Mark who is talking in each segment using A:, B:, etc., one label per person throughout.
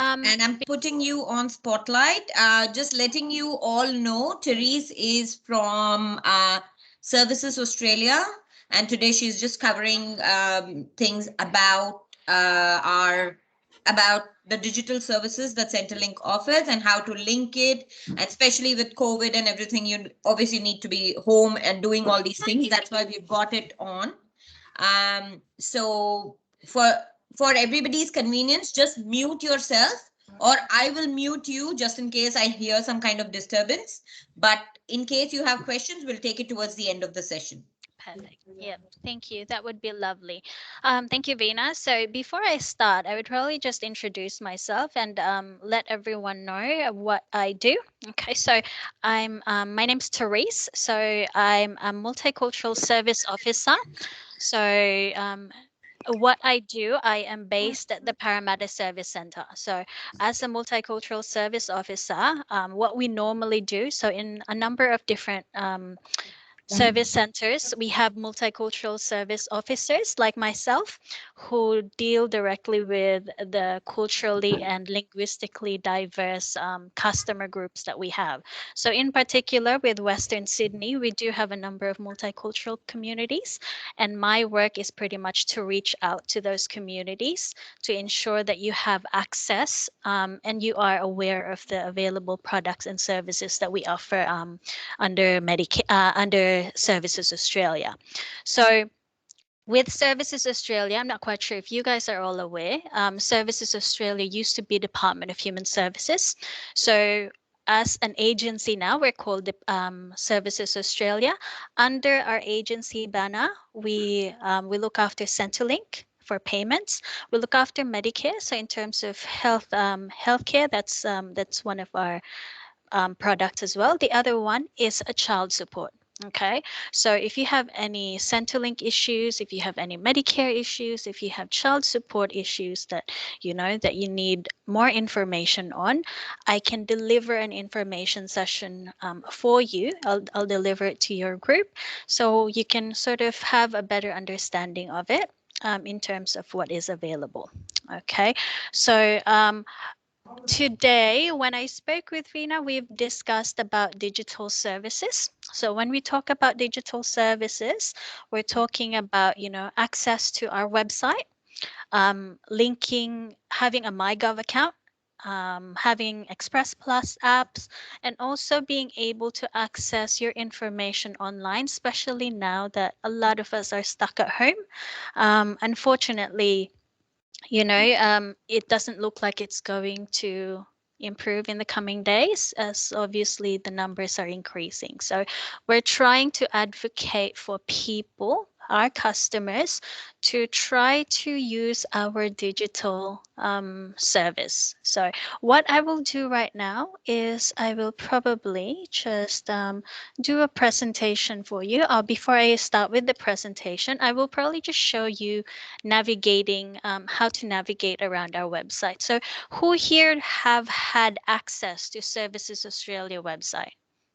A: And I'm putting you on spotlight. Just letting you all know, Therese is from Services Australia, and today she's just covering things about the digital services that Centrelink offers and how to link it. And especially with COVID and everything, you obviously need to be home and doing all these things. That's why we've got it on. So for everybody's convenience, just mute yourself, or I will mute you just in case I hear some kind of disturbance. But in case you have questions, we'll take it towards the end of the session.
B: Perfect. Yeah, thank you. That would be lovely. Thank you, Veena. So before I start, I would probably just introduce myself and let everyone know what I do. Okay, so my name's Therese. So I'm a multicultural service officer. So what I do, I am based at the Parramatta Service Centre. So, as a multicultural service officer, what we normally do, so in a number of different service centers, we have multicultural service officers like myself who deal directly with the culturally and linguistically diverse customer groups that we have. So in particular with Western Sydney, we do have a number of multicultural communities, and my work is pretty much to reach out to those communities to ensure that you have access and you are aware of the available products and services that we offer under Medicare, under Services Australia. So with Services Australia, I'm not quite sure if you guys are all aware, Services Australia used to be Department of Human Services. So as an agency now, we're called Services Australia. Under our agency banner, we look after Centrelink for payments. We look after Medicare. So in terms of healthcare, that's one of our products as well. The other one is a child support. Okay, so if you have any Centrelink issues, if you have any Medicare issues, if you have child support issues that you know that you need more information on, I can deliver an information session for you. I'll deliver it to your group so you can sort of have a better understanding of it in terms of what is available. Okay, so today, when I spoke with Veena, we've discussed about digital services. So when we talk about digital services, we're talking about, access to our website, linking, having a MyGov account, having Express Plus apps, and also being able to access your information online, especially now that a lot of us are stuck at home. Unfortunately, it doesn't look like it's going to improve in the coming days, as obviously the numbers are increasing. So we're trying to advocate for people, our customers, to try to use our digital service. So what I will do right now is I will probably just do a presentation for you. Before I start with the presentation, I will probably just show you navigating, how to navigate around our website. So who here have had access to Services Australia website?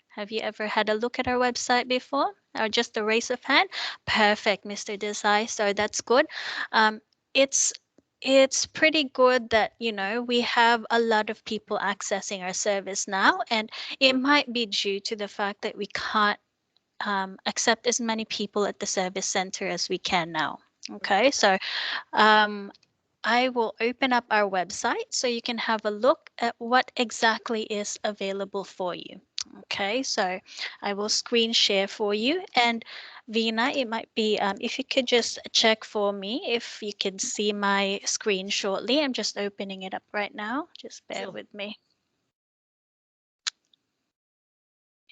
B: Have you ever had a look at our website before, or just a raise of hand? Perfect, Mr. Desai. So that's good. It's it's pretty good that we have a lot of people accessing our service now, and it might be due to the fact that we can't accept as many people at the service center as we can now. Okay, so I will open up our website so you can have a look at what exactly is available for you. Okay, so I will screen share for you. And Veena, it might be if you could just check for me if you can see my screen shortly. I'm just opening it up right now. Just bear with me.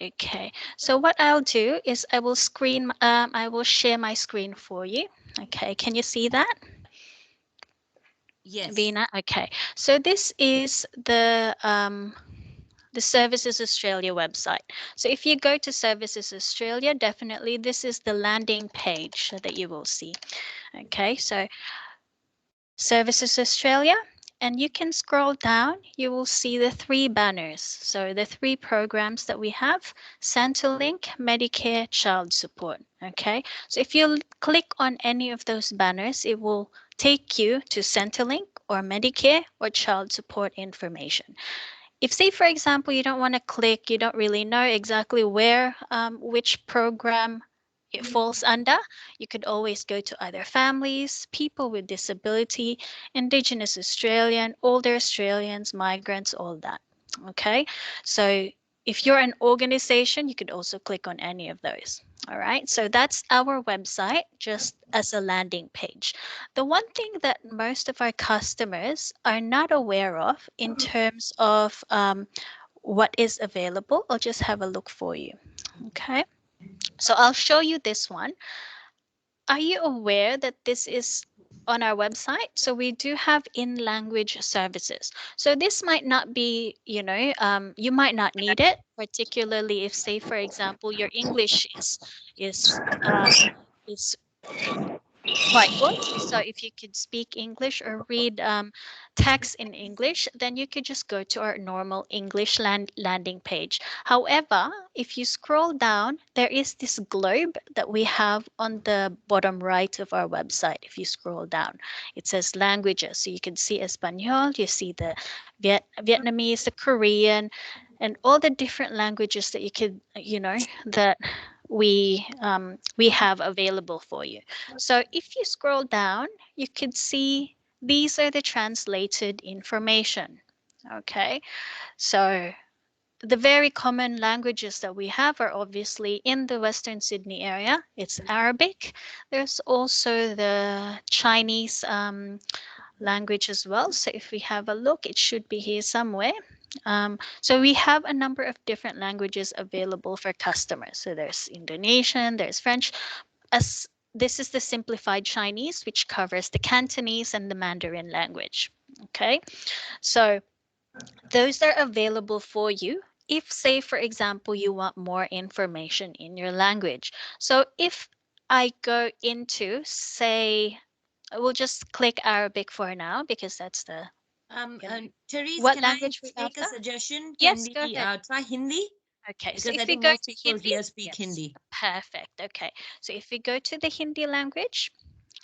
B: Okay, so what I'll do is I will share my screen for you. Okay, can you see that?
A: Yes.
B: Veena, okay. So this is the Services Australia website. So if you go to Services Australia, definitely this is the landing page that you will see. Okay, so Services Australia, and you can scroll down, you will see the three banners. So the three programs that we have: Centrelink, Medicare, Child Support. Okay, so if you click on any of those banners, it will take you to Centrelink or Medicare or child support information. If, say, for example, you don't want to click, you don't really know exactly where, which program it falls under, you could always go to other families, people with disability, Indigenous Australian, older Australians, migrants, all that. Okay, so if you're an organization, you could also click on any of those. All right, so that's our website just as a landing page. The one thing that most of our customers are not aware of in terms of what is available, I'll just have a look for you. Okay, so I'll show you this one. Are you aware that this is on our website? So we do have in-language services. So this might not be, you might not need it, particularly if, say, for example, your English is quite good. So if you could speak English or read text in English, then you could just go to our normal English landing page. However, if you scroll down, there is this globe that we have on the bottom right of our website. If you scroll down, it says languages. So you can see Espanol, you see the Vietnamese, the Korean, and all the different languages that you could, that we have available for you. So if you scroll down, you could see these are the translated information. Okay, so the very common languages that we have are obviously in the Western Sydney area. It's Arabic. There's also the Chinese language as well. So if we have a look, it should be here somewhere. So we have a number of different languages available for customers. So there's Indonesian, there's French. As this is the simplified Chinese, which covers the Cantonese and the Mandarin language. Okay, so those are available for you if, say, for example, you want more information in your language. So if I go into, say, we'll just click Arabic for now because that's the,
A: Therese,
B: what
A: can I
B: language we
A: take a
B: after?
A: suggestion? Can
B: Yes, go
A: we
B: ahead.
A: try Hindi?
B: Okay, so
A: Because I
B: if we
A: think
B: go
A: most
B: to
A: people
B: Hindi,
A: here speak
B: yes,
A: Hindi.
B: perfect. Okay, so if we go to the Hindi language,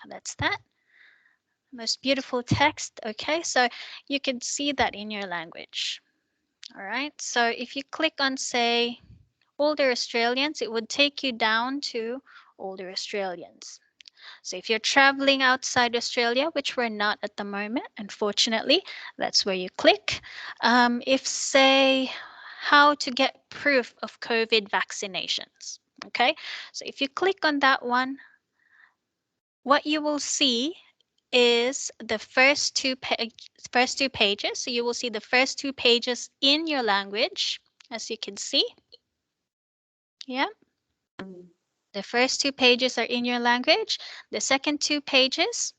B: that's that. Most beautiful text. Okay, so you can see that in your language. All right, so if you click on, say, older Australians, it would take you down to older Australians. So if you're traveling outside Australia, which we're not at the moment, unfortunately, that's where you click. If, say, how to get proof of COVID vaccinations. Okay, so if you click on that one, what you will see is the first two pages. So you will see the first two pages in your language, as you can see. Yeah. The first two pages are in your language. The second two pages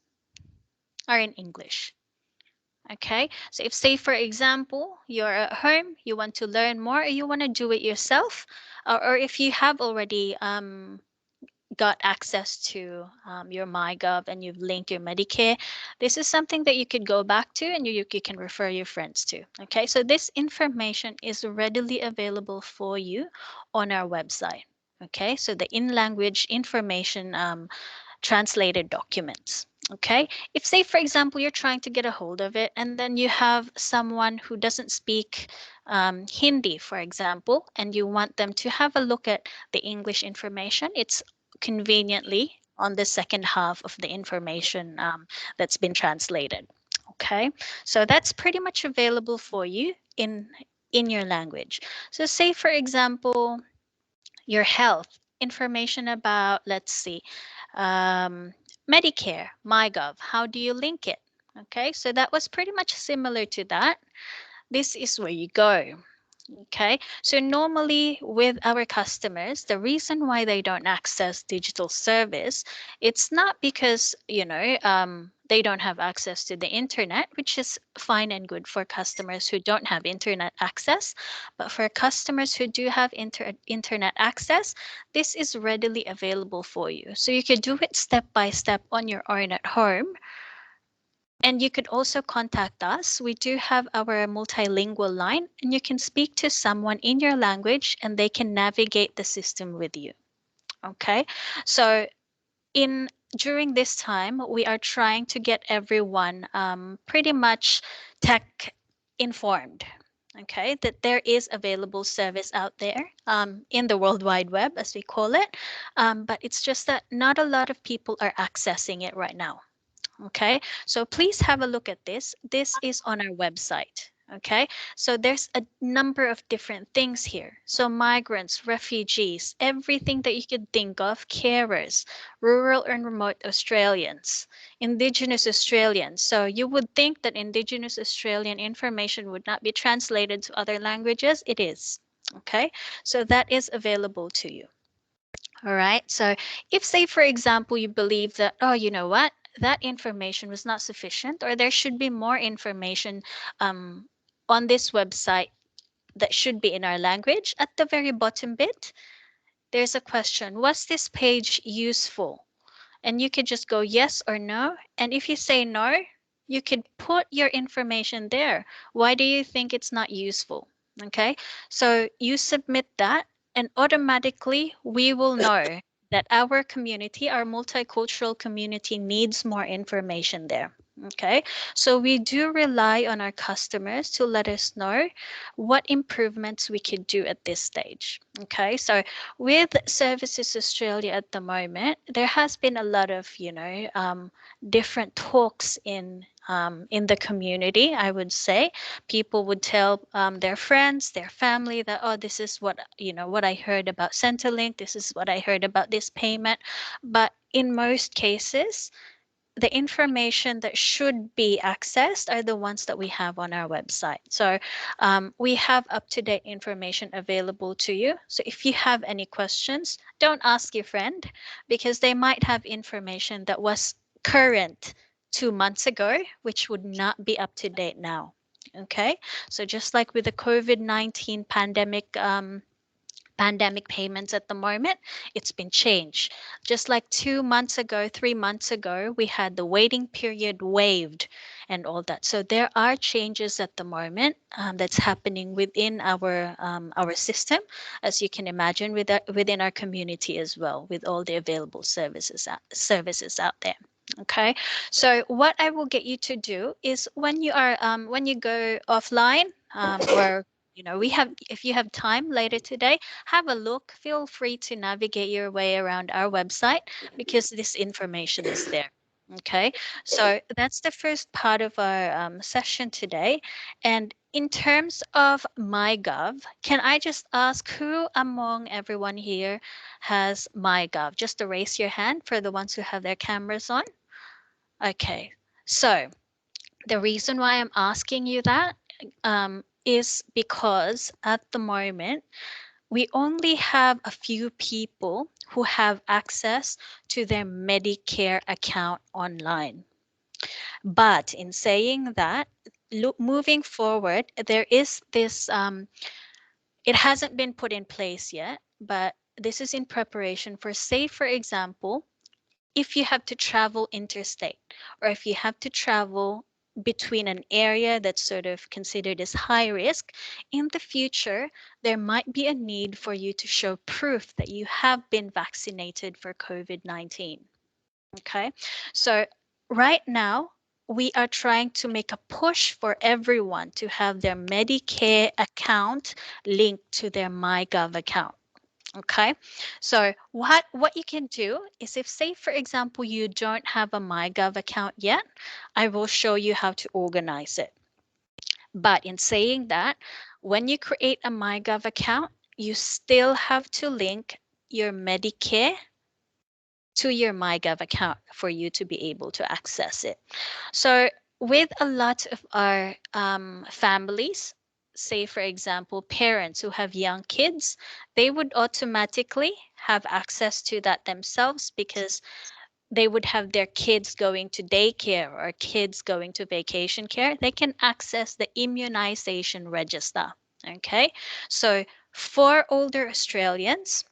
B: are in English. Okay, so if, say, for example, you're at home, you want to learn more, or you want to do it yourself, or if you have already got access to your MyGov and you've linked your Medicare, this is something that you could go back to and you can refer your friends to. Okay, so this information is readily available for you on our website. Okay, so the in-language information translated documents. Okay, if, say, for example, you're trying to get a hold of it and then you have someone who doesn't speak Hindi, for example, and you want them to have a look at the English information, it's conveniently on the second half of the information that's been translated. Okay, so that's pretty much available for you in your language. So say, for example, your health information about, let's see, um, Medicare, MyGov, how do you link it? Okay, so that was pretty much similar to that. This is where you go. Okay, so normally with our customers, the reason why they don't access digital service, it's not because, they don't have access to the internet, which is fine and good for customers who don't have internet access. But for customers who do have internet access, this is readily available for you. So you could do it step by step on your own at home. And you could also contact us. We do have our multilingual line, and you can speak to someone in your language and they can navigate the system with you. Okay, so in during this time, we are trying to get everyone pretty much tech informed. Okay, that there is available service out there in the World Wide Web, as we call it. But it's just that not a lot of people are accessing it right now. Okay, so please have a look at this. This is on our website. Okay, so there's a number of different things here. So migrants, refugees, everything that you could think of, carers, rural and remote Australians, Indigenous Australians. So you would think that Indigenous Australian information would not be translated to other languages. It is. Okay, so that is available to you. All right. So if, say, for example, you believe that, oh, you know what, that information was not sufficient, or there should be more information um, on this website that should be in our language, at the very bottom bit, there's a question: was this page useful? And you could just go yes or no. And if you say no, you could put your information there. Why do you think it's not useful? Okay, so you submit that, and automatically we will know that our community, our multicultural community, needs more information there. Okay, so we do rely on our customers to let us know what improvements we could do at this stage. Okay, so with Services Australia at the moment, there has been a lot of, different talks in the community. I would say people would tell their friends, their family that, oh, this is what I heard about Centrelink. This is what I heard about this payment. But in most cases, the information that should be accessed are the ones that we have on our website. So we have up-to-date information available to you. So if you have any questions, don't ask your friend, because they might have information that was current 2 months ago, which would not be up to date now. Okay, so just like with the COVID-19 pandemic payments at the moment, it's been changed. Just like 2 months ago, 3 months ago, we had the waiting period waived and all that. So there are changes at the moment that's happening within our system, as you can imagine, within our community as well, with all the available services out there. Okay, so what I will get you to do is, when you go offline, or we have, if you have time later today, have a look. Feel free to navigate your way around our website, because this information is there. Okay, so that's the first part of our session today. And in terms of MyGov, can I just ask, who among everyone here has MyGov? Just to raise your hand for the ones who have their cameras on. Okay, so the reason why I'm asking you that is because at the moment, we only have a few people who have access to their Medicare account online. But in saying that, moving forward, there is this, it hasn't been put in place yet, but this is in preparation for, say, for example, if you have to travel interstate, or if you have to travel between an area that's sort of considered as high risk, in the future, there might be a need for you to show proof that you have been vaccinated for COVID-19. Okay, so right now, we are trying to make a push for everyone to have their Medicare account linked to their MyGov account. Okay, so what you can do is, if, say, for example, you don't have a MyGov account yet, I will show you how to organize it. But in saying that, when you create a MyGov account, you still have to link your Medicare to your MyGov account for you to be able to access it. So with a lot of our families, say, for example, parents who have young kids, they would automatically have access to that themselves, because they would have their kids going to daycare or kids going to vacation care. They can access the immunization register. Okay, so for older Australians,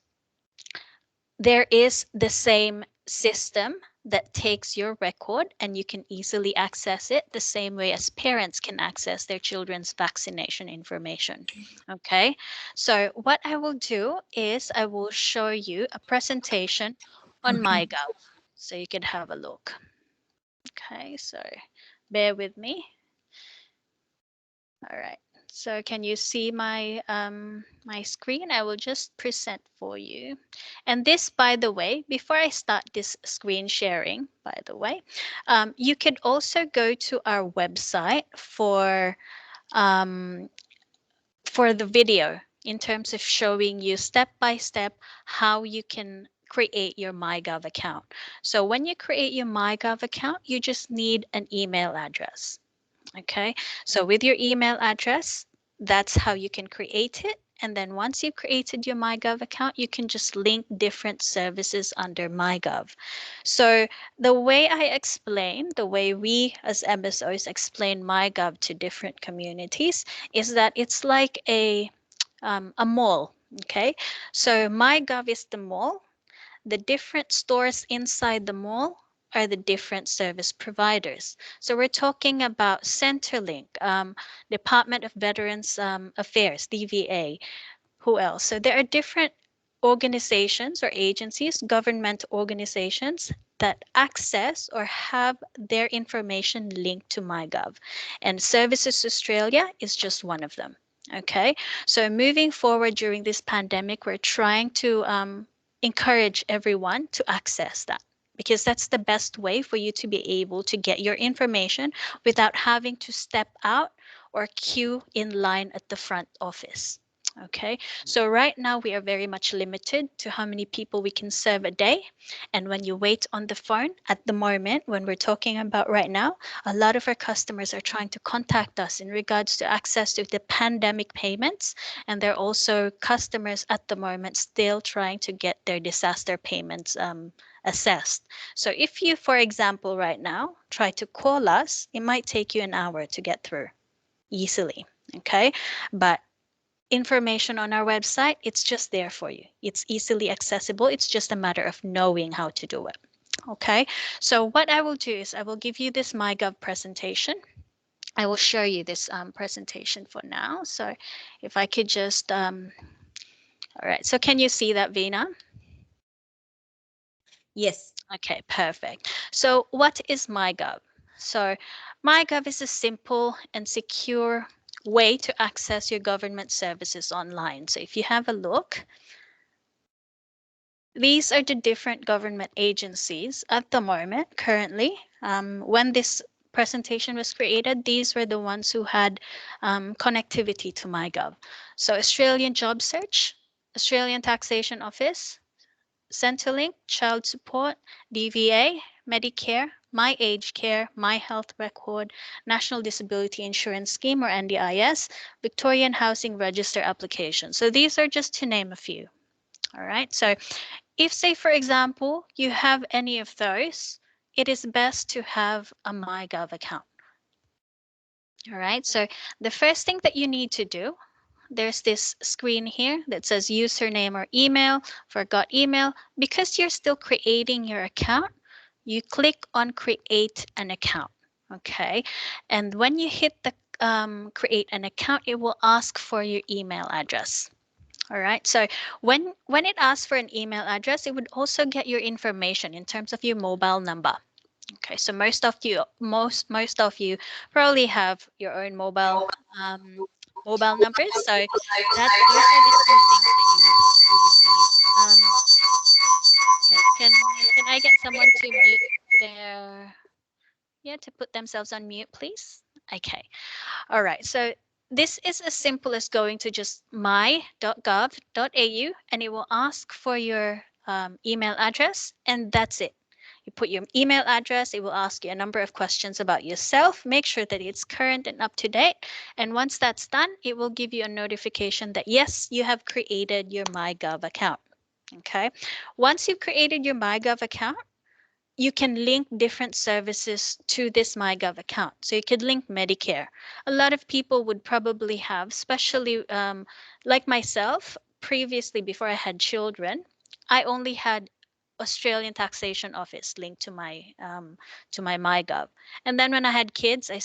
B: there is the same system that takes your record, and you can easily access it the same way as parents can access their children's vaccination information. Okay, so what I will do is I will show you a presentation on
A: Okay.
B: MyGov. so you can have a look. Okay, so bear with me. All right. So can you see my my screen? I will just present for you. And this, by the way, before I start this screen sharing, by the way, you could also go to our website for the video in terms of showing you step by step how you can create your MyGov account. So when you create your MyGov account, you just need an email address. Okay, so with your email address, that's how you can create it. And then once you've created your MyGov account, you can just link different services under MyGov. So the way I explain, the way we as MSOs explain MyGov to different communities is that it's like a mall. Okay, so MyGov is the mall. The different stores inside the mall are the different service providers. So we're talking about Centrelink, Department of Veterans Affairs, DVA. Who else? So there are different organizations or agencies, government organizations that access or have their information linked to MyGov. And Services Australia is just one of them. Okay, so moving forward during this pandemic, we're trying to encourage everyone to access that because that's the best way for you to be able to get your information without having to step out or queue in line at the front office. Okay, so right now we are very much limited to how many people we can serve a day. And when you wait on the phone at the moment, when we're talking about right now, a lot of our customers are trying to contact us in regards to access to the pandemic payments. And they're also customers at the moment still trying to get their disaster payments assessed. So if you, for example, right now try to call us, it might take you an hour to get through easily. Okay, but information on our website, it's just there for you. It's easily accessible. It's just a matter of knowing how to do it. Okay, so what I will do is I will give you this MyGov presentation. I will show you this presentation for now. So if I could just, all right, so can you see that, Veena?
A: Yes.
B: Okay, perfect. So what is MyGov? So MyGov is a simple and secure way to access your government services online. So if you have a look, these are the different government agencies at the moment, currently. When this presentation was created, these were the ones who had connectivity to MyGov. So Australian Job Search, Australian Taxation Office, Centrelink, Child Support, DVA, Medicare, My Aged Care, My Health Record, National Disability Insurance Scheme or NDIS, Victorian Housing Register application. So these are just to name a few. All right. So if, say, for example, you have any of those, it is best to have a MyGov account. All right. So the first thing that you need to do, there's this screen here that says username or email, forgot email. Because you're still creating your account, you click on create an account. Okay. And when you hit the create an account, it will ask for your email address. All right. So when it asks for an email address, it would also get your information in terms of your mobile number. Okay. So most of you probably have your own mobile numbers. So that those are the two things that you would need. Okay. Can I get someone to mute their to put themselves on mute, please? Okay. All right, so this is as simple as going to just my.gov.au and it will ask for your email address and that's it. You put your email address, it will ask you a number of questions about yourself. Make sure that it's current and up to date. And once that's done, it will give you a notification that yes, you have created your MyGov account. Okay. Once you've created your MyGov account, you can link different services to this MyGov account. So you could link Medicare. A lot of people would probably have, especially like myself, previously before I had children, I only had Australian Taxation Office linked to my MyGov. And then when I had kids, I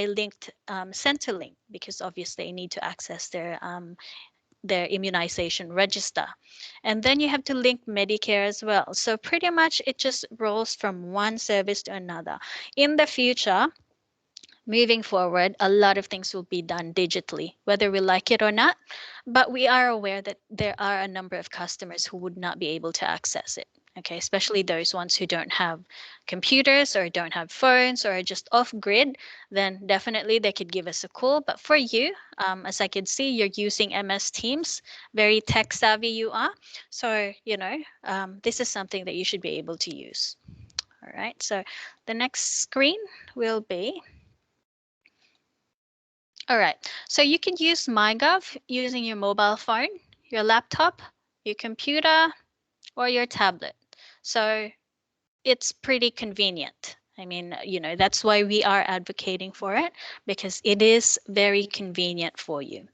B: linked Centrelink because obviously I need to access their their immunization register. And then you have to link Medicare as well. So pretty much it just rolls from one service to another. In the future, moving forward, a lot of things will be done digitally, whether we like it or not. But we are aware that there are a number of customers who would not be able to access it. Okay, especially those ones who don't have computers or don't have phones or are just off grid, then definitely they could give us a call. But for you, as I can see, you're using MS Teams, very tech savvy you are. So, this is something that you should be able to use. All right, so the next screen will be. All right, so you can use MyGov using your mobile phone, your laptop, your computer, or your tablet. So it's pretty convenient. I mean, that's why we are advocating for it, because it is very convenient for you.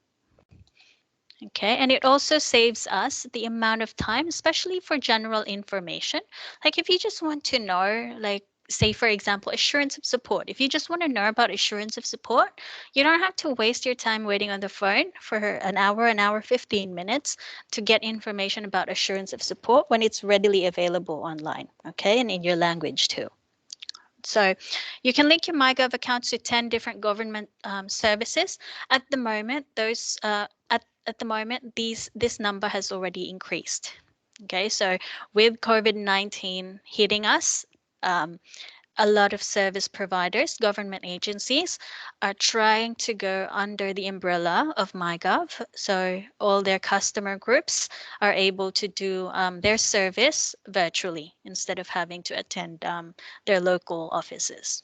B: Okay, and it also saves us the amount of time, especially for general information. Like if you just want to know, like, say, for example, assurance of support. If you just want to know about assurance of support, you don't have to waste your time waiting on the phone for an hour, 15 minutes to get information about assurance of support when it's readily available online, okay, and in your language too. So you can link your MyGov accounts to 10 different government services. At the moment, at the moment, this number has already increased. Okay, so with COVID-19 hitting us, a lot of service providers, government agencies, are trying to go under the umbrella of MyGov. So all their customer groups are able to do their service virtually instead of having to attend their local offices.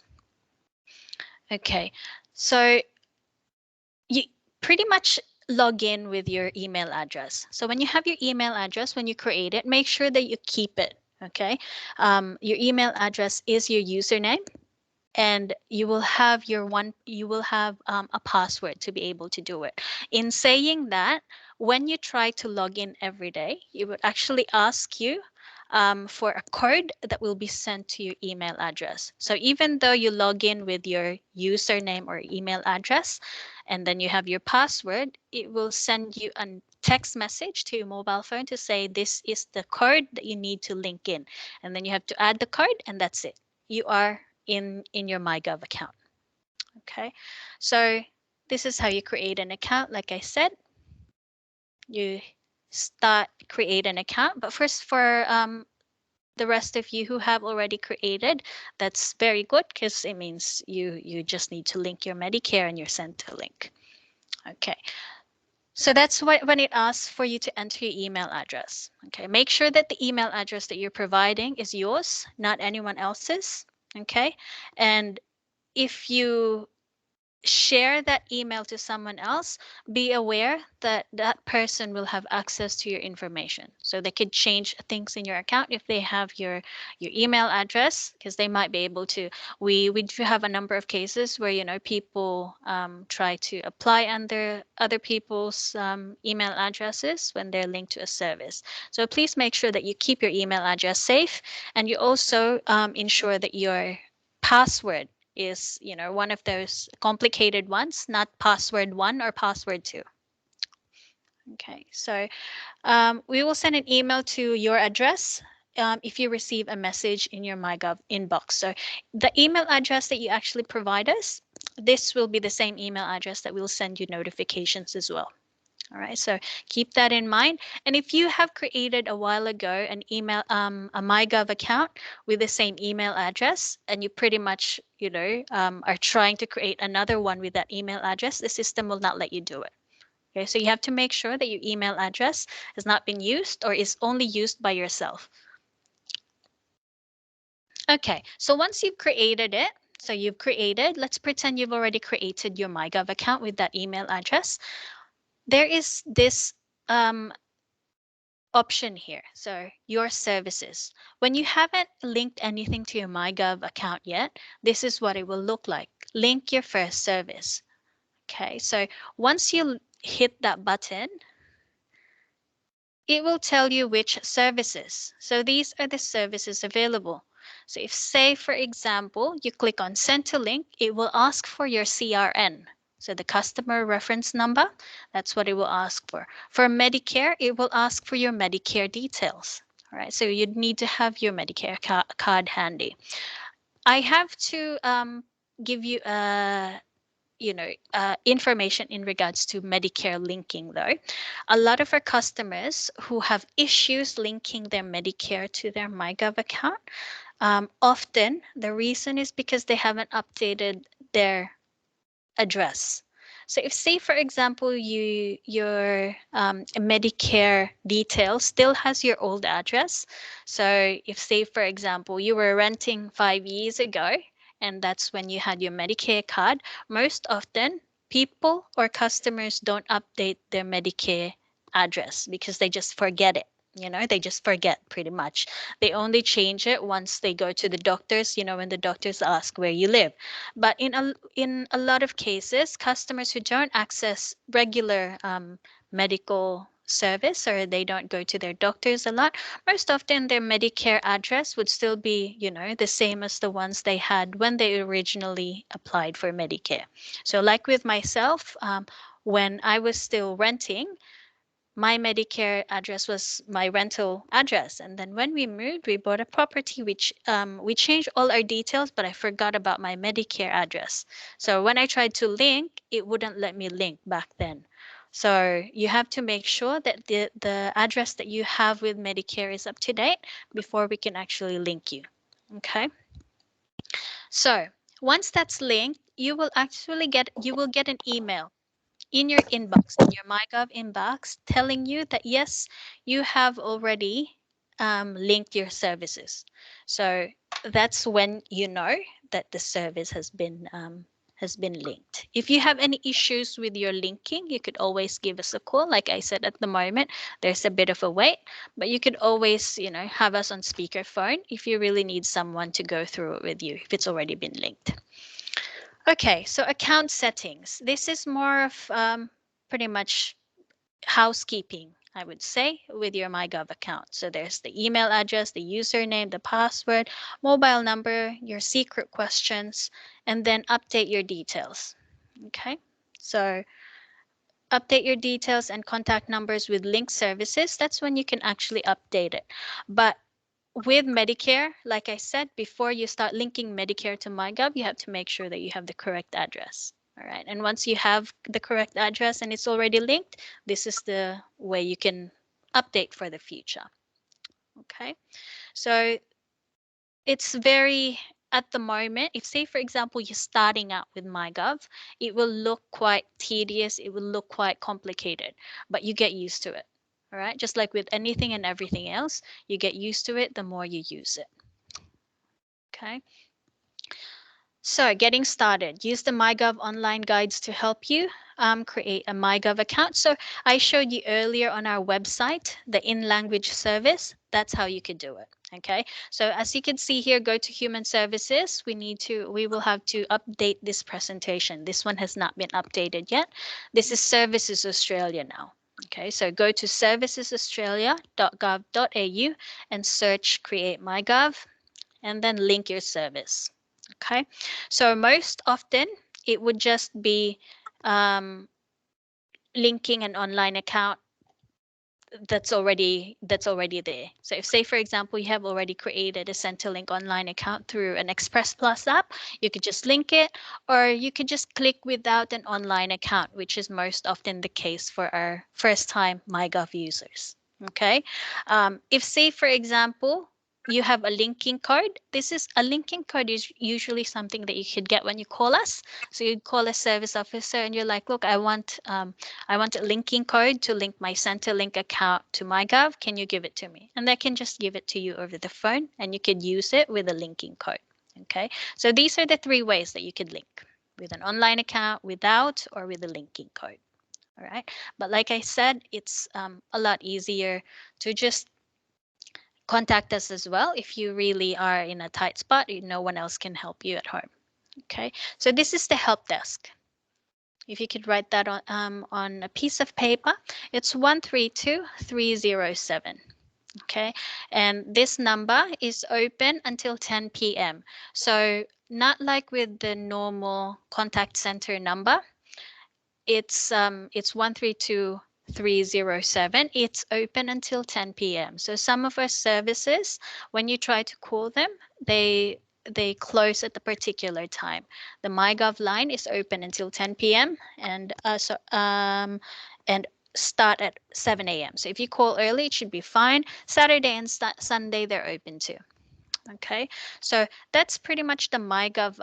B: Okay, so you pretty much log in with your email address. So when you have your email address, when you create it, make sure that you keep it. Okay, your email address is your username, and you will have a password to be able to do it. In saying that, when you try to log in every day, it would actually ask you for a code that will be sent to your email address. So even though you log in with your username or email address, and then you have your password, it will send you a text message to your mobile phone to say this is the code that you need to link in, and then you have to add the code, and that's it. You are in your MyGov account. Okay, so this is how you create an account. Like I said, you create an account, but first, for the rest of you who have already created, that's very good, because it means you just need to link your Medicare and your Centrelink. Okay, so that's what when it asks for you to enter your email address. Okay, make sure that the email address that you're providing is yours, not anyone else's. Okay, and if you share that email to someone else, be aware that that person will have access to your information. So they could change things in your account if they have your email address, because they might be able to. We do have a number of cases where people try to apply under other people's email addresses when they're linked to a service. So please make sure that you keep your email address safe, and you also ensure that your password is one of those complicated ones, not password 1 or password 2. Okay, so we will send an email to your address if you receive a message in your MyGov inbox. So the email address that you actually provide us, this will be the same email address that will send you notifications as well. All right, so keep that in mind. And if you have created a while ago an email, a MyGov account with the same email address, and you pretty much, are trying to create another one with that email address, the system will not let you do it. Okay, so you have to make sure that your email address has not been used or is only used by yourself. Okay, so once you've created it, let's pretend you've already created your MyGov account with that email address. There is this option here. So your services. When you haven't linked anything to your MyGov account yet, this is what it will look like. Link your first service. Okay, so once you hit that button, it will tell you which services. So these are the services available. So if, say, for example, you click on Centrelink, it will ask for your CRN. So the customer reference number, that's what it will ask for. For Medicare, it will ask for your Medicare details. All right, so you'd need to have your Medicare card handy. I have to give you information in regards to Medicare linking though. A lot of our customers who have issues linking their Medicare to their MyGov account, often the reason is because they haven't updated their address. So if say for example your Medicare detail still has your old address. So if say for example you were renting 5 years ago and that's when you had your Medicare card, most often people or customers don't update their Medicare address because they just forget it. They just forget pretty much. They only change it once they go to the doctors, when the doctors ask where you live. But in a lot of cases, customers who don't access regular medical service or they don't go to their doctors a lot, most often their Medicare address would still be, the same as the ones they had when they originally applied for Medicare. So, like with myself, when I was still renting, my Medicare address was my rental address. And then when we moved, we bought a property, which we changed all our details, but I forgot about my Medicare address. So when I tried to link, it wouldn't let me link back then. So you have to make sure that the address that you have with Medicare is up to date before we can actually link you. Okay. So once that's linked, you will get an email in your inbox, in your MyGov inbox, telling you that yes, you have already linked your services. So that's when you know that the service has been linked. If you have any issues with your linking, you could always give us a call. Like I said, at the moment, there's a bit of a wait, but you could always, have us on speakerphone if you really need someone to go through it with you if it's already been linked. Okay, so account settings. This is more of pretty much housekeeping, I would say, with your MyGov account. So there's the email address, the username, the password, mobile number, your secret questions, and then update your details. Okay, so update your details and contact numbers with link services. That's when you can actually update it. But with Medicare, like I said, before you start linking Medicare to MyGov, you have to make sure that you have the correct address. All right. And once you have the correct address and it's already linked, this is the way you can update for the future. Okay. So it's very, at the moment, if say for example you're starting out with MyGov, it will look quite tedious, it will look quite complicated, but you get used to it. All right. Just like with anything and everything else, you get used to it the more you use it. Okay. So getting started, use the MyGov online guides to help you create a MyGov account. So I showed you earlier on our website, the in-language service. That's how you could do it. Okay. So as you can see here, go to Human Services. We will have to update this presentation. This one has not been updated yet. This is Services Australia now. Okay, so go to servicesaustralia.gov.au and search Create MyGov and then link your service. Okay, so most often it would just be um, linking an online account that's already there. So if say for example you have already created a Centrelink online account through an Express Plus app, you could just link it, or you could just click without an online account, which is most often the case for our first time MyGov users. Okay, if say for example you have a linking code, this is a linking code is usually something that you could get when you call us. So you call a service officer and you're like, look, I want a linking code to link my Centrelink account to MyGov. Can you give it to me? And they can just give it to you over the phone and you could use it with a linking code. Okay, so these are the three ways that you could link: with an online account, without, or with a linking code. All right, but like I said, it's a lot easier to just contact us as well if you really are in a tight spot, no one else can help you at home. Okay, so this is the help desk. If you could write that on a piece of paper, it's 132307. Okay, and this number is open until 10 p.m. So not like with the normal contact center number. it's 132307. It's open until 10 p.m. So some of our services, when you try to call them, they close at the particular time. The MyGov line is open until 10 p.m. and and start at 7 a.m. So if you call early, it should be fine. Saturday and Sunday they're open too. Okay, so that's pretty much the MyGov,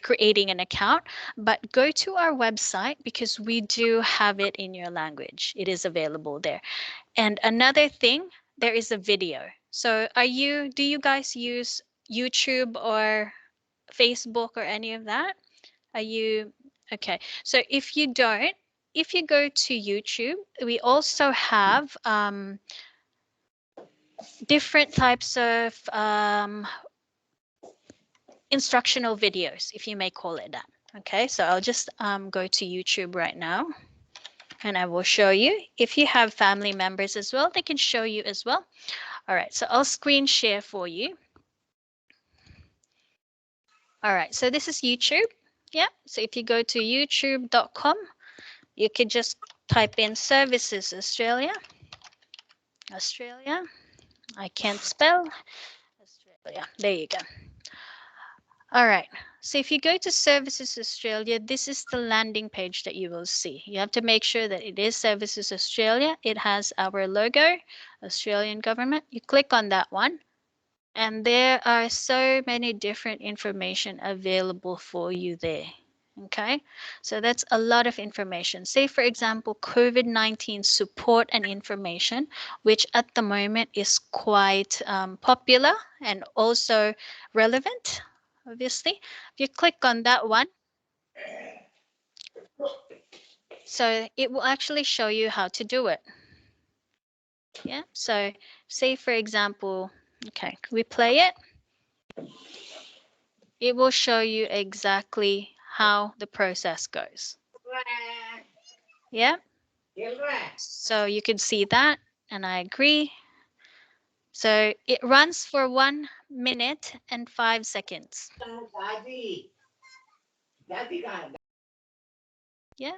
B: creating an account. But go to our website because we do have it in your language. It is available there. And another thing, there is a video. So do you guys use YouTube or Facebook or any of that? Are you okay? So if you go to YouTube, we also have different types of instructional videos, if you may call it that. Okay, so I'll just go to YouTube right now and I will show you. If you have family members as well, they can show you as well. All right, so I'll screen share for you. All right, so this is YouTube. Yeah, so if you go to youtube.com, you can just type in Services Australia. Australia. I can't spell. Australia. There you go. All right. So if you go to Services Australia, this is the landing page that you will see. You have to make sure that it is Services Australia. It has our logo, Australian government. You click on that one. And there are so many different information available for you there. Okay, so that's a lot of information. Say, for example, COVID-19 support and information, which at the moment is quite popular and also relevant, obviously. If you click on that one, so it will actually show you how to do it. Yeah, so say, for example, okay, we play it. It will show you exactly how the process goes. Yeah. So you can see that, and I agree. So it runs for 1 minute and 5 seconds. Yeah.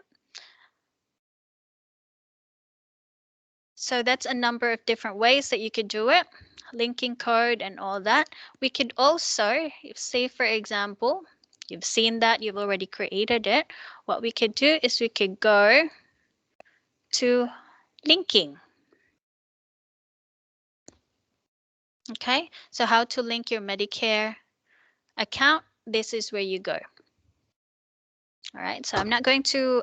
B: So that's a number of different ways that you could do it. Linking code and all that. We could also, say for example, you've seen that, you've already created it. What we could do is we could go to linking. Okay, so how to link your Medicare account, this is where you go. All right, so I'm not going to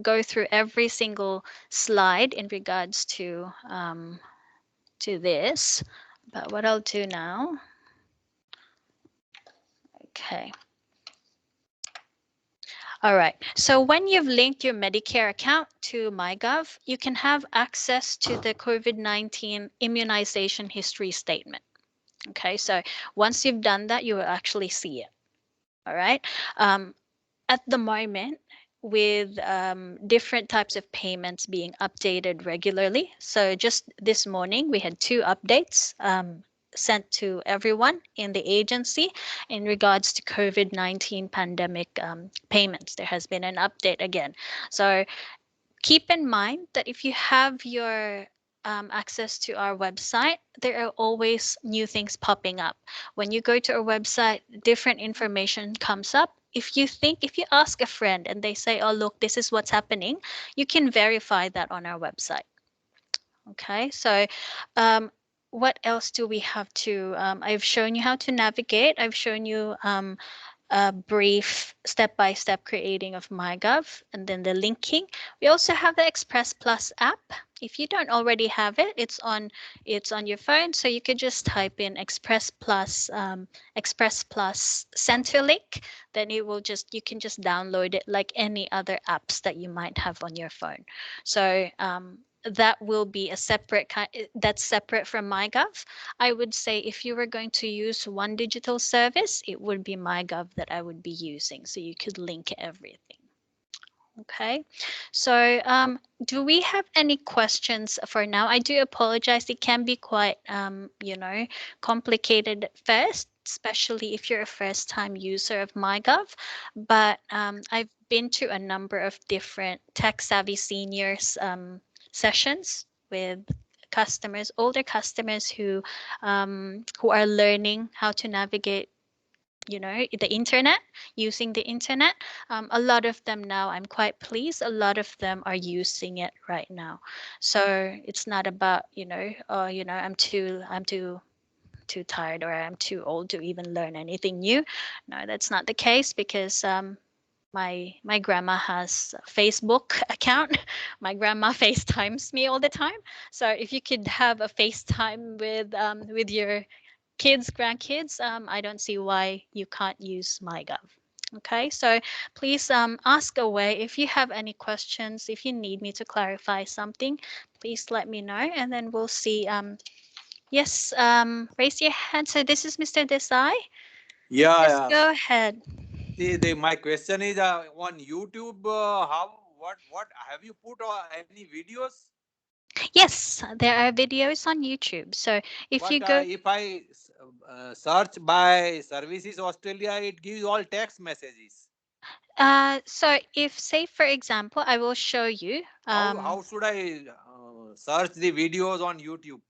B: go through every single slide in regards to this, but what I'll do now, okay. All right, so when you've linked your Medicare account to MyGov, you can have access to the COVID-19 immunization history statement. Okay, so once you've done that, you will actually see it. All right. At the moment, with different types of payments being updated regularly. So just this morning, we had 2 updates sent to everyone in the agency in regards to COVID-19 pandemic payments. There has been an update again. So keep in mind that if you have your access to our website, there are always new things popping up. When you go to our website, different information comes up. If you ask a friend and they say, oh, look, this is what's happening, you can verify that on our website. Okay, so what else do we have to, I've shown you how to navigate. I've shown you a brief step-by-step creating of MyGov and then the linking. We also have the Express Plus app. If you don't already have it, it's on your phone, so you could just type in Express Plus Centrelink. Then you can just download it like any other apps that you might have on your phone. So that will be a separate that's separate from MyGov. I would say if you were going to use one digital service, it would be MyGov that I would be using, so you could link everything. Okay, so do we have any questions for now? I do apologize. It can be quite, complicated at first. especially if you're a first time user of MyGov. But I've been to a number of different tech savvy seniors sessions with customers, older customers who are learning how to navigate, the internet, using the internet. A lot of them now, I'm quite pleased, a lot of them are using it right now. So it's not about, oh, I'm too tired, or I'm too old to even learn anything new. No, that's not the case, because my grandma has a Facebook account. My grandma FaceTimes me all the time. So if you could have a FaceTime with your kids, grandkids, I don't see why you can't use MyGov. Okay, so please ask away. If you have any questions, if you need me to clarify something, please let me know, and then we'll see. Yes, raise your hand. So this is Mr. Desai.
C: Yeah,
B: Yes,
C: yeah.
B: go ahead.
C: See, my question is on YouTube. What have you put any videos?
B: Yes, there are videos on YouTube. So if you
C: But
B: go,
C: if I search by Services Australia, it gives all text messages.
B: so if, say for example, I will show you.
C: How should I search the videos on YouTube?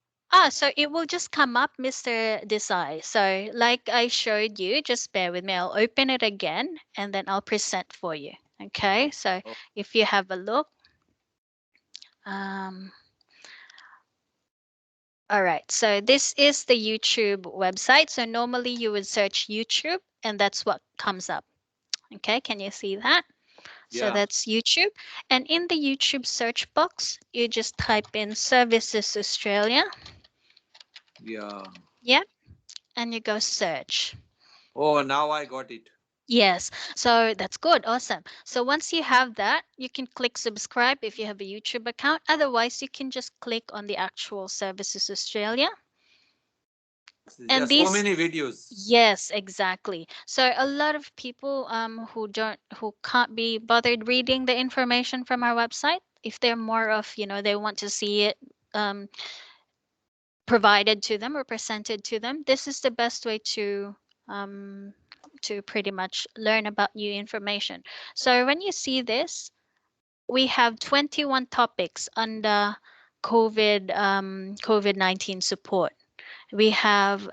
B: So it will just come up, Mr. Desai. So like I showed you, just bear with me. I'll open it again and then I'll present for you. Okay.
C: Oh,
B: So
C: oh,
B: if you have a look, um, all right. So this is the YouTube website. So normally you would search YouTube and that's what comes up. Okay. Can you see that? So
C: yeah,
B: that's YouTube. And in the YouTube search box, you just type in Services Australia.
C: yeah.
B: Yep. And you go search.
C: Oh, now I got it.
B: Yes, so that's good. Awesome. So once you have that, you can click subscribe if you have a YouTube account. Otherwise, you can just click on the actual Services Australia. And
C: Just so
B: these,
C: many videos.
B: yes, exactly. So a lot of people who can't be bothered reading the information from our website, if they're more of, they want to see it um, provided to them or presented to them, this is the best way um, to pretty much learn about new information. So when you see this, we have 21 topics under COVID-19 support. We have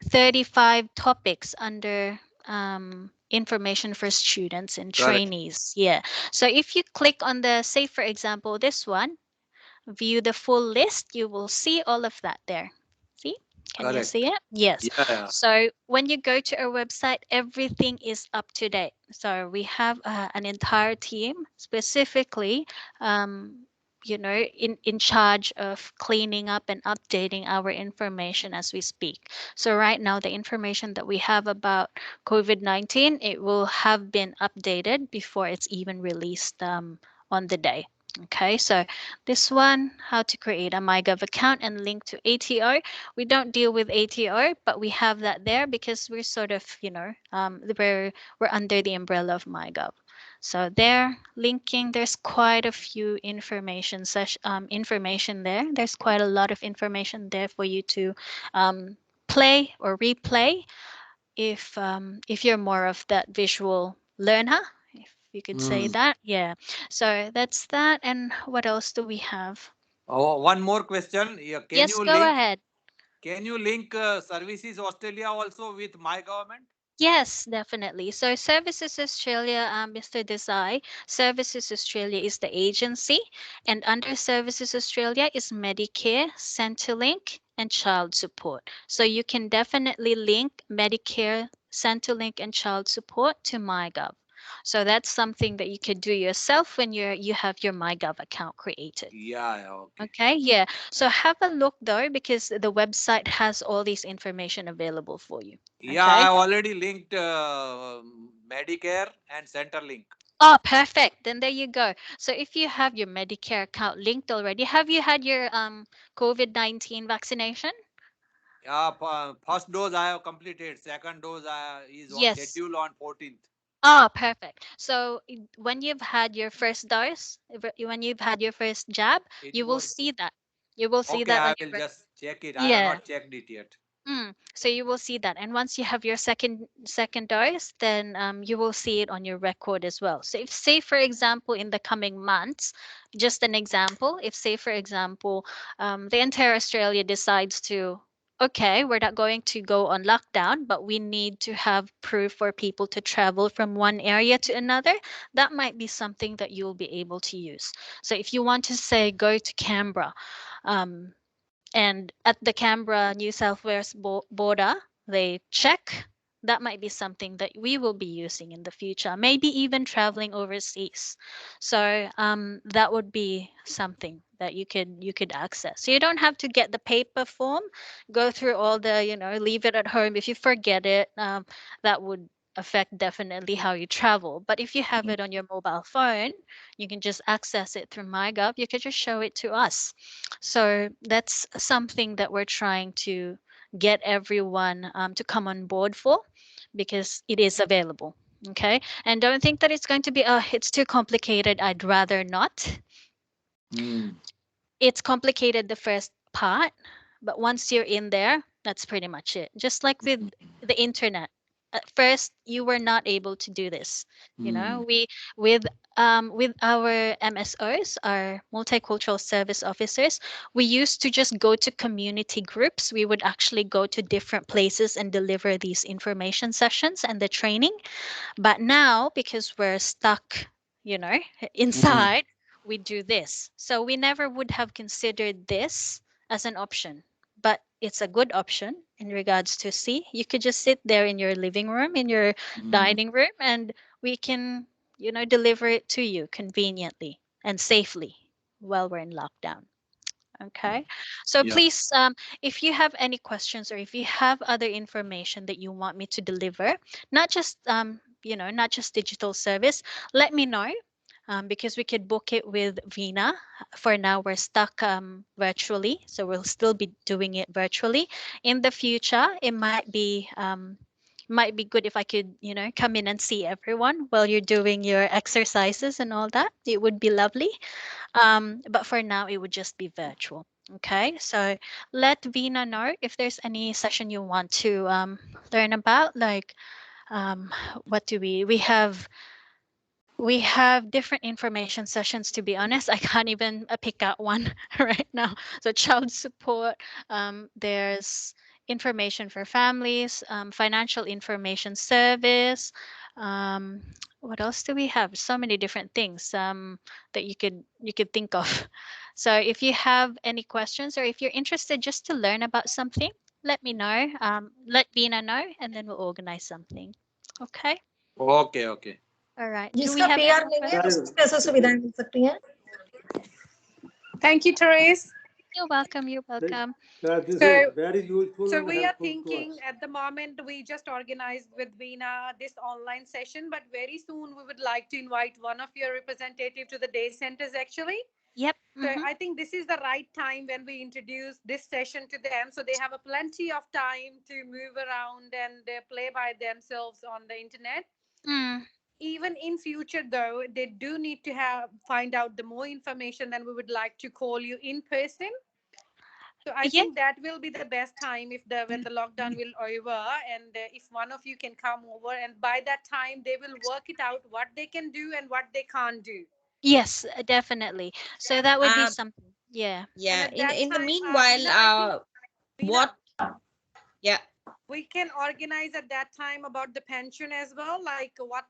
B: 35 topics under information for students and
C: Correct.
B: trainees. Yeah. So if you click on the, say for example, this one, view the full list, you will see all of that there. See? Can you see
C: Correct.
B: it? Yes.
C: Yeah, yeah.
B: So when you go to our website, everything is up to date. So we have an entire team specifically, in charge of cleaning up and updating our information as we speak. So right now, the information that we have about COVID-19, it will have been updated before it's even released on the day. Okay, so this one, how to create a MyGov account and link to ATO. We don't deal with ATO, but we have that there because we're sort of, we're under the umbrella of MyGov. So there, linking, there's quite a few information there. There's quite a lot of information there for you to play or replay if you're more of that visual learner, if you could say
C: Hmm.
B: that. Yeah. So that's that. And what else do we have?
C: Oh, one more question. Yeah,
B: Yes, go ahead.
C: can you link Services Australia also with my government?
B: Yes, definitely. So Services Australia, Mr. Desai, Services Australia is the agency, and under Services Australia is Medicare, Centrelink, and child support. So you can definitely link Medicare, Centrelink, and child support to MyGov. So that's something that you could do yourself when you have your MyGov account created.
C: Yeah, yeah, okay.
B: Okay, yeah. So have a look though, because the website has all this information available for you.
C: Yeah, I
B: Okay.
C: already linked Medicare and Centrelink.
B: Oh, perfect. Then there you go. So if you have your Medicare account linked already, have you had your COVID-19 vaccination?
C: Yeah, first dose I have completed. Second dose is on
B: Yes.
C: schedule on 14th.
B: Oh, perfect. So when you've had your first dose, when you've had your first jab,
C: It
B: you will
C: was
B: see that. You will see
C: okay.
B: that on
C: I
B: your
C: will just check it. I have
B: yeah.
C: not checked it yet.
B: So you will see that, and once you have your second dose, then you will see it on your record as well. So if, say for example, in the coming months, just an example, if say for example, the entire Australia decides to, okay, we're not going to go on lockdown, but we need to have proof for people to travel from one area to another, that might be something that you'll be able to use. So if you want to say go to Canberra, um, and at the Canberra New South Wales border, they check. That might be something that we will be using in the future, maybe even traveling overseas. So that would be something that you could access. So you don't have to get the paper form, go through all the, leave it at home. If you forget it, that would affect definitely how you travel. But if you have it on your mobile phone, you can just access it through MyGov. You could just show it to us. So that's something that we're trying to get everyone to come on board for, because it is available. Okay. And don't think that it's going to be, it's too complicated. I'd rather not.
C: Mm.
B: It's complicated the first part, but once you're in there, that's pretty much it. Just like with the internet. At first, you were not able to do this.
C: Mm.
B: We with our MSOs, our multicultural service officers, we used to just go to community groups. We would actually go to different places and deliver these information sessions and the training. But now, because we're stuck, you know,
C: Mm.
B: inside, we do this. So we never would have considered this as an option. But it's a good option in regards to, see, you could just sit there in your living room, in your
C: Mm.
B: dining room, and we can, deliver it to you conveniently and safely while we're in lockdown. Okay. So
C: Yeah.
B: please, if you have any questions or if you have other information that you want me to deliver, not just digital service, let me know. Because we could book it with Vina. For now, we're stuck virtually, so we'll still be doing it virtually. In the future, it might be good if I could, come in and see everyone while you're doing your exercises and all that. It would be lovely. But for now, it would just be virtual. Okay, so let Vina know if there's any session you want to learn about. Like, um, what do we have different information sessions. To be honest, I can't even pick out one right now. So child support. There's information for families, financial information service. Um, what else do we have? So many different things that you could think of. So if you have any questions or if you're interested just to learn about something, let me know. Let Vina know, and then we'll organize something. Okay.
C: Okay, okay.
B: All right. Do we
D: जिसका
B: have any
D: PR
B: more
D: नहीं है
B: questions?
D: उसको कैसे सुविधाएं मिल सकती हैं?
E: Thank you, Therese.
B: You're welcome. You're welcome.
E: This so, is very useful. So we are thinking at the moment we just organized with Veena this online session, but very soon we would like to invite one of your representative to the day centers actually.
B: Yep.
E: So I think this is the right time when we introduce this session to them, so they have a plenty of time to move around and play by themselves on the internet.
B: Mm.
E: Even in future though, they do need to have find out the more information, then we would like to call you in person. So I
B: Yeah.
E: think that will be the best time if the when the lockdown will over, and if one of you can come over, and by that time they will work it out what they can do and what they can't do.
B: Yes, definitely. So that would be
A: Um,
B: something. Yeah.
E: And
A: yeah.
E: at
A: In
E: that
A: in the
E: time,
A: meanwhile,
E: Veena, I think
A: what?
E: Veena,
A: Yeah.
E: we can organize at that time about the pension as well, like what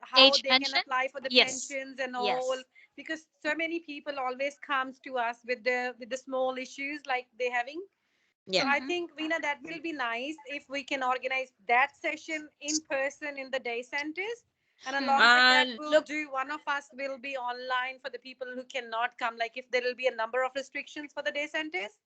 E: how
B: Age
E: they can
B: pension?
E: apply for the
B: Yes.
E: pensions and all,
B: Yes.
E: because so many people always comes to us with the small issues like they having. So
A: Yeah.
E: I
B: Mm-hmm.
E: think, Veena, that will be nice if we can organize that session in person in the day centers. And along
B: Mm.
E: with that, we'll
A: Look.
E: do one of us will be online for the people who cannot come. Like if there will be a number of restrictions for the day centers.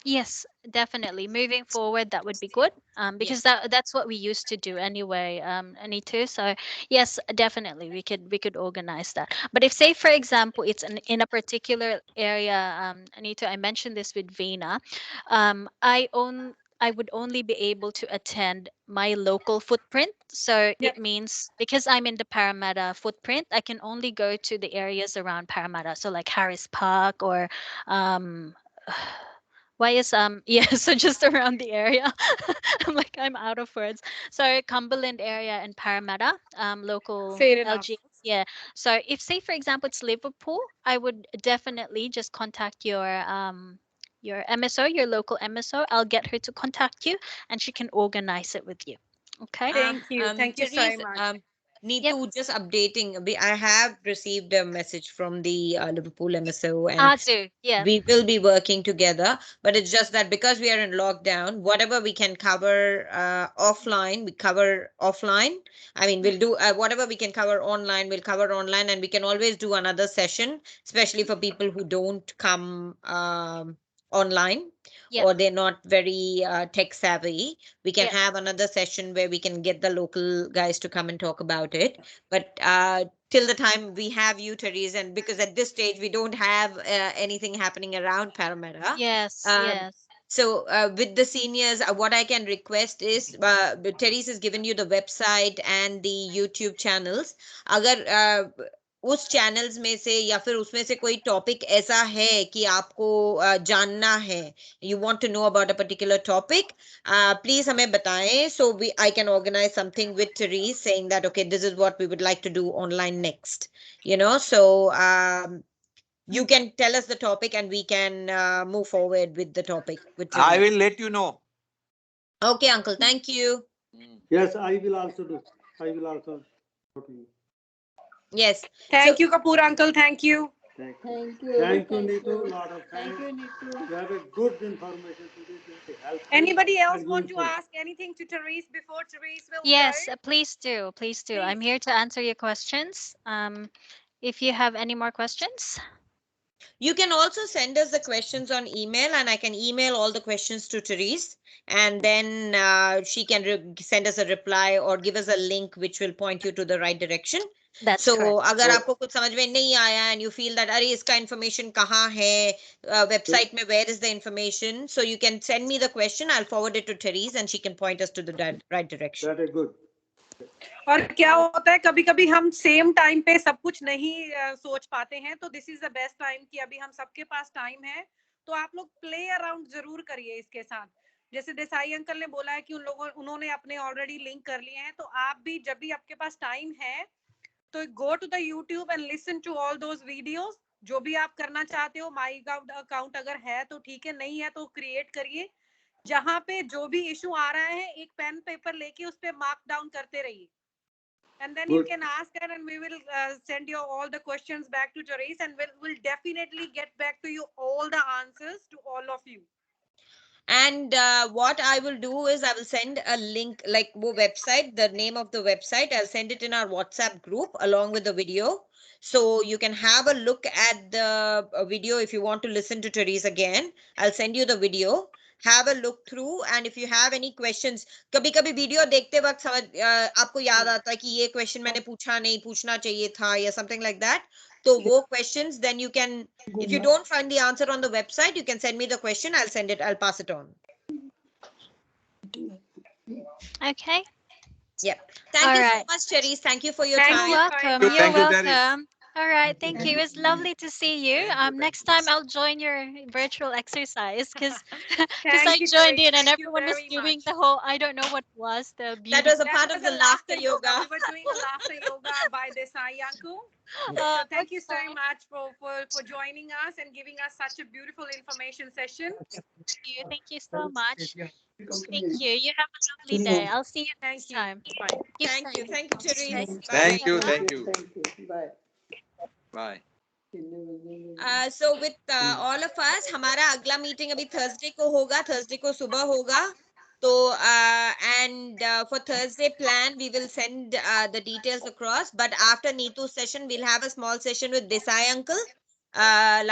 B: Yes, definitely. Moving forward, that would be good.
A: Yeah.
B: Because that's what we used to do anyway. Anita. So yes, definitely we could organize that. But if, say for example, it's in a particular area, Anita, I mentioned this with Vina. I would only be able to attend my local footprint. So it
E: Yep.
B: means because I'm in the Parramatta footprint, I can only go to the areas around Parramatta. So like Harris Park or um Why is yeah, so just around the area. I'm like I'm out of words. So Cumberland area and Parramatta, local
E: Fair enough.
B: LG. Yeah. So if say for example it's Liverpool, I would definitely just contact your MSO, your local MSO. I'll get her to contact you and she can organize it with you. Okay?
E: Thank you. Thank you so
A: Therese,
E: much.
B: Yep.
A: Neetu, just updating. I have received a message from the Liverpool MSO, and
B: I do. Yeah.
A: we will be working together. But it's just that because we are in lockdown, whatever we can cover offline, we cover offline. I mean, we'll do whatever we can cover online, we'll cover online, and we can always do another session, especially for people who don't come online
B: Yep.
A: or they're not very tech savvy. We can
B: Yep.
A: have another session where we can get the local guys to come and talk about it. But till the time we have you, Therese, and because at this stage we don't have anything happening around Parramatta.
B: Yes.
A: Um,
B: Yes.
A: so with the seniors, what I can request is, Therese has given you the website and the YouTube channels. अगर उस channels में से या फिर उसमें से कोई topic ऐसा है कि आपको जानना है, you want to know about a particular topic, please हमें बताएं, so I can organize something with Therese saying that okay, this is what we would like to do online next, so you can tell us the topic and we can move forward with the topic with
C: I
A: Therese.
C: will let you know.
A: Okay, uncle, thank you.
F: Yes, I will also do. I will also.
A: Yes.
E: Thank you, Kapoor uncle. Thank you.
F: Thank you. Thank you, Neetu. Lot of thanks. Thank you, Neetu. You have a good information today. Helpful
E: Anybody else
F: and
E: want to
F: useful.
E: ask anything to Therese before Therese will
B: Yes,
E: go?
B: please do. Please do. I'm
E: Please.
B: here to answer your questions. If you have any more questions.
A: You can also send us the questions on email, and I can email all the questions to Therese, and then she can send us a reply or give us a link which will point you to the right direction.
B: That's
A: So
B: correct.
A: अगर आपको कुछ समझ में नहीं आया and you feel that अरे इसका information कहाँ है, website में where is the information, so you can send me the question, I'll forward it to Therese and she can point us to the right direction.
F: That is good.
E: और क्या होता है कभी कभी हम सेम टाइम पे सब कुछ नहीं सोच पाते हैं, तो this is the best time कि अभी हम सबके पास टाइम है, तो आप लोग प्ले अराउंड जरूर करिए इसके साथ. जैसे देसाई अंकल ने बोला है कि उन्होंने अपने ऑलरेडी लिंक कर लिए हैं, तो आप भी जब भी आपके पास टाइम है तो go to the YouTube and listen to all those videos. जो भी आप करना चाहते हो, माई गव अकाउंट अगर है तो ठीक है, नहीं है तो क्रिएट करिए. जहां पे जो भी इशू आ रहा है एक पेन पेपर लेके उस पे मार्क डाउन करते रहिए. And then you can ask her and we will send you all the questions back to Therese and we'll definitely get back to you all the answers to all of you.
A: And what I will do is I will send a link, like wo website, the name of the website, I'll send it in our WhatsApp group along with the video. So you can have a look at the video if you want to listen to Therese again. I'll send you the video. Have a look through and if you have any questions, कभी कभी video देखते वक्त आपको याद आता है कि ये क्वेश्चन मैंने पूछा नहीं, पूछना चाहिए था या something like that. So वो questions, then you can, if you don't find the answer on the website, you can send me the question. I'll pass it on.
B: Okay.
A: Yep. Thank you so much, Therese. Thank you for your
E: Thank
A: time.
E: you.
B: Welcome.
E: Thank
B: You're
C: you, Therese.
B: welcome. All right. Thank you. It's lovely to see you. Next time I'll join your virtual exercise because I
E: Thank you,
B: joined
E: Therese.
B: in and
E: Thank you
B: everyone was
E: very
B: doing
E: much.
B: the whole, I don't know what was the
A: That
B: beauty.
A: was a
E: That
A: part
E: was
A: of the
E: a
A: laughter yoga.
E: We were doing a laughter yoga by Desai uncle. So thank you so
B: Okay.
E: much for joining us and giving us such a beautiful information session.
B: Thank you so much. Thank you. You have a lovely day. I'll see you next
E: Thank you.
B: time.
E: Bye.
B: Keep
A: Thank you.
B: safe.
A: Thank you, Therese.
B: Okay.
A: Bye.
C: Thank you.
B: Bye.
C: Thank you.
F: Thank you. Bye.
C: Bye.
A: So with all of us, हमारा अगला meeting अभी Thursday को होगा, Thursday को सुबह होगा. So and for Thursday plan, we will send the details across. But after Neetu's session, we'll have a small session with Desai uncle.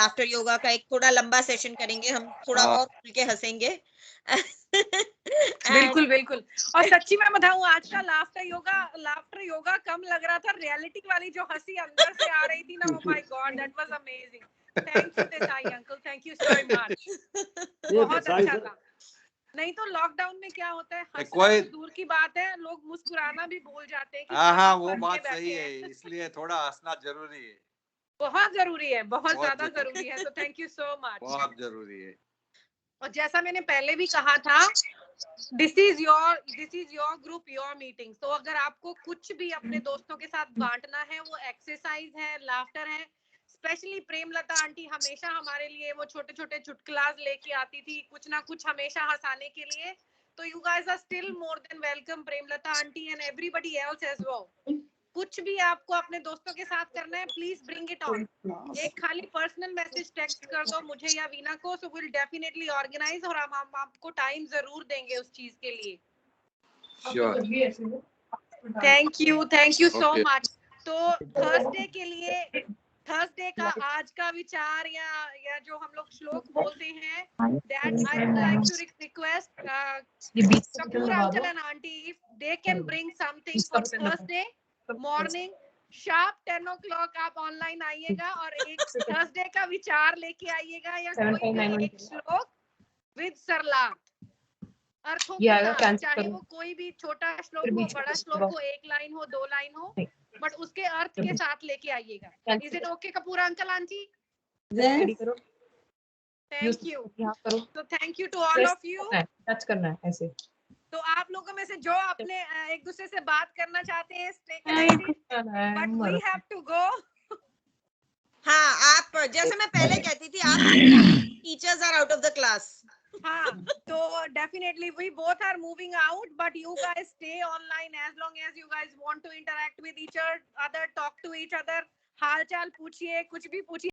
A: Laughter yoga का एक थोड़ा लंबा सेशन करेंगे हम, थोड़ा और खुल के हंसेंगे.
E: बिल्कुल बिल्कुल. और सच्ची में बताऊं, आज का लाफ्टर योगा कम लग रहा था, रियलिटी वाली जो हंसी अंदर से आ रही थी ना, oh my god, that was amazing. Thank you Desai uncle, thank you so much. बहुत अच्छा था. नहीं तो लॉकडाउन में क्या होता है, हंसना तो दूर की बात है, लोग मुस्कुराना भी भूल जाते हैं कि
C: हाँ, वो बात सही है, इसलिए थोड़ा हंसना जरूरी है.
E: बहुत जरूरी है, बहुत ज्यादा जरूरी है. तो थैंक यू सो मच.
C: बहुत जरूरी है.
E: और जैसा मैंने पहले भी कहा था, this is your group, your meeting. तो अगर आपको कुछ भी अपने दोस्तों के साथ बांटना है, वो एक्सरसाइज है, लाफ्टर है। स्पेशली प्रेमलता आंटी हमेशा हमारे लिए वो छोटे छोटे चुटकुलास लेके आती थी, कुछ ना कुछ हमेशा हंसाने के लिए। तो you guys are still more than welcome, Premlata aunty and everybody else as well. कुछ भी आपको अपने दोस्तों के साथ करना है, प्लीज ब्रिंग इट ऑन। एक खाली पर्सनल मैसेज टेक्स्ट कर दो मुझे या वीना को, सो विल डेफिनेटली ऑर्गेनाइज, और हम आपको टाइम जरूर देंगे उस चीज के लिए।
C: Sure.
E: Thank you so
C: Okay.
E: Much. तो थर्सडे के लिए, थर्सडे का आज का विचार या जो हम लोग श्लोक बोलते हैं, that I would like to request Kapoor uncle and aunty if they can bring something for Thursday morning sharp 10 o'clock आप ऑनलाइन आइएगा और एक थर्सडे का विचार लेके आइएगा, या कोई भी एक श्लोक विद सरलार्थ, अर्थों के साथ, चाहे वो कोई भी छोटा श्लोक हो, बड़ा श्लोक हो, 1 लाइन हो, 2 लाइन हो, बट उसके अर्थ के साथ लेके आइएगा। Is it okay Kapoor uncle aunty? Thank you. तो thank you to all of you.
D: Touch करना है ऐसे।
E: तो आप लोगों में से जो अपने एक दूसरे से बात करना चाहते हैं, stay connected, but we have to go.
A: हाँ, आप जैसे मैं पहले कहती थी, आप teachers are out of the class.
E: हाँ, तो definitely we both are moving out, but you guys stay online as long as you guys want to interact with each other, talk to each other, हाल चाल पूछिए, कुछ भी पूछिए।